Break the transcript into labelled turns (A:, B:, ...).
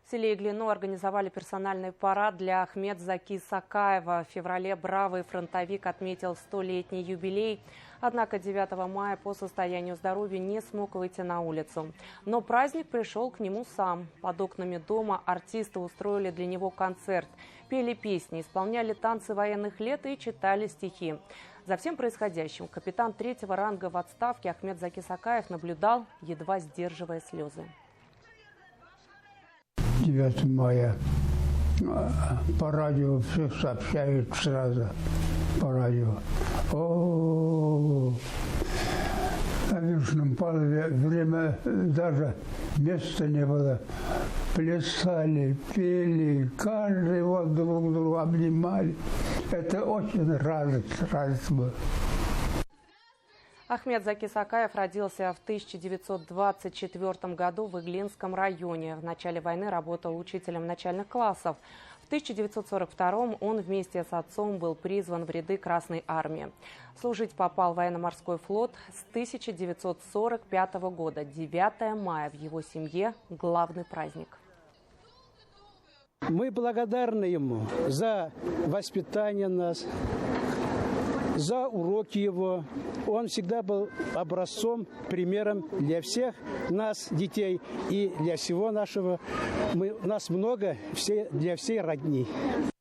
A: В селе Иглино организовали персональный парад для Ахмедзаки Сакаева. В феврале бравый фронтовик отметил 100-летний юбилей. Однако 9 мая по состоянию здоровья не смог выйти на улицу. Но праздник пришел к нему сам. Под окнами дома артисты устроили для него концерт. Пели песни, исполняли танцы военных лет и читали стихи. За всем происходящим капитан 3-го ранга в отставке Ахмедзаки Сакаев наблюдал, едва сдерживая слезы.
B: 9 мая по радио все сообщают сразу. По радио. На Южном Палове время даже места не было. Плясали, пели, каждый вот друг друга обнимали. Это очень радость была.
A: Ахмедзаки Сакаев родился в 1924 году в Иглинском районе. В начале войны работал учителем начальных классов. В 1942 он вместе с отцом был призван в ряды Красной армии. Служить попал в военно-морской флот с 1945 года. 9 мая в его семье главный праздник.
C: Мы благодарны ему за воспитание нас, за уроки его. Он всегда был образцом, примером для всех нас, детей, и для всего нашего. Нас много для всей родни.